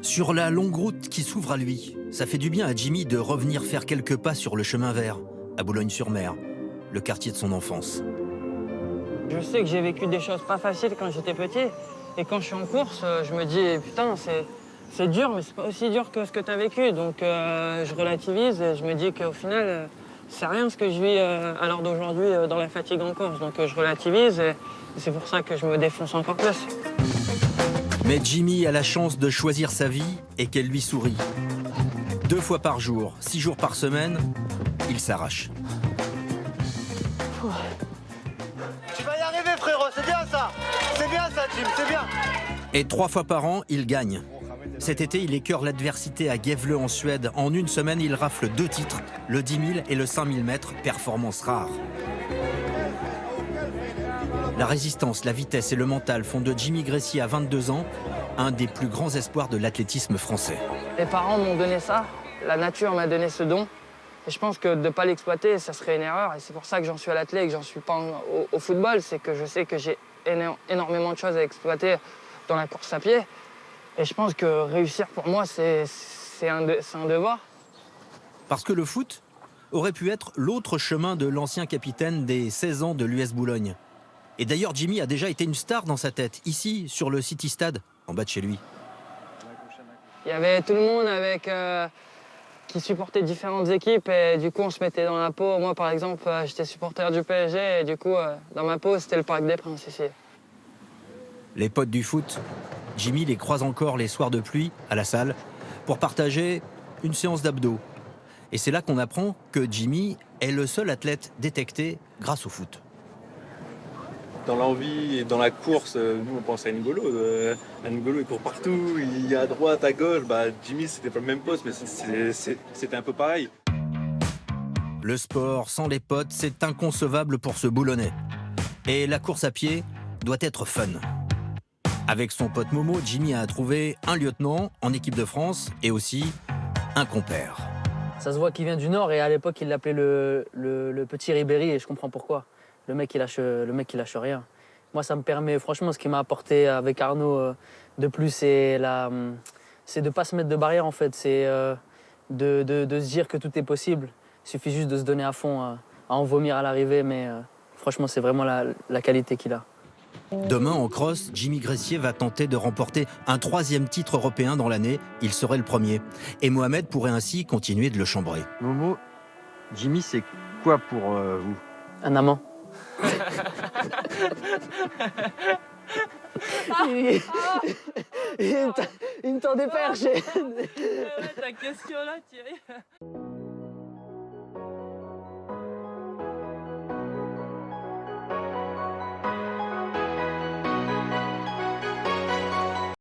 Sur la longue route qui s'ouvre à lui, ça fait du bien à Jimmy de revenir faire quelques pas sur le chemin vert, à Boulogne-sur-Mer, le quartier de son enfance. Je sais que j'ai vécu des choses pas faciles quand j'étais petit. Et quand je suis en course, je me dis, putain, c'est dur, mais c'est pas aussi dur que ce que tu as vécu. Donc je relativise et je me dis qu'au final, c'est rien ce que je vis à l'heure d'aujourd'hui dans la fatigue en course. Donc je relativise et c'est pour ça que je me défonce encore plus. Mais Jimmy a la chance de choisir sa vie et qu'elle lui sourit. 2 fois par jour, 6 jours par semaine, il s'arrache. Tu vas y arriver, frérot, c'est bien ça. C'est bien ça, Jim, c'est bien. Et 3 fois par an, il gagne. Cet été, il écœure l'adversité à Gävle en Suède. En une semaine, il rafle 2 titres, le 10 000 et le 5 000 mètres, performance rare. La résistance, la vitesse et le mental font de Jimmy Gressier à 22 ans un des plus grands espoirs de l'athlétisme français. Les parents m'ont donné ça, la nature m'a donné ce don. Et je pense que de ne pas l'exploiter, ça serait une erreur. Et c'est pour ça que j'en suis à l'athlé et que j'en suis pas au football. C'est que je sais que j'ai énormément de choses à exploiter dans la course à pied. Et je pense que réussir pour moi, c'est un devoir. Parce que le foot aurait pu être l'autre chemin de l'ancien capitaine des 16 ans de l'US Boulogne. Et d'ailleurs, Jimmy a déjà été une star dans sa tête, ici, sur le City Stade, en bas de chez lui. Il y avait tout le monde avec, qui supportait différentes équipes et du coup, on se mettait dans la peau. Moi, par exemple, j'étais supporter du PSG et du coup, dans ma peau, c'était le Parc des Princes ici. Les potes du foot, Jimmy les croise encore les soirs de pluie, à la salle, pour partager une séance d'abdos. Et c'est là qu'on apprend que Jimmy est le seul athlète détecté grâce au foot. Dans l'envie et dans la course, nous on pense à N'Golo. N'Golo il court partout, il est à droite, à gauche. Jimmy c'était pas le même poste, mais c'était un peu pareil. Le sport sans les potes, c'est inconcevable pour ce Boulonnais. Et la course à pied doit être fun. Avec son pote Momo, Jimmy a trouvé un lieutenant en équipe de France et aussi un compère. Ça se voit qu'il vient du Nord et à l'époque il l'appelait le petit Ribéry et je comprends pourquoi. Le mec il lâche rien. Moi ça me permet, franchement ce qui m'a apporté avec Arnaud de plus c'est de pas se mettre de barrière en fait. C'est de se dire que tout est possible. Il suffit juste de se donner à fond, à en vomir à l'arrivée mais franchement c'est vraiment la qualité qu'il a. Demain, en cross, Jimmy Gressier va tenter de remporter un 3e titre européen dans l'année. Il serait le premier. Et Mohamed pourrait ainsi continuer de le chambrer. Momo, Jimmy, c'est quoi pour vous? Un amant. Il me tend des perches. Ta question là, Thierry.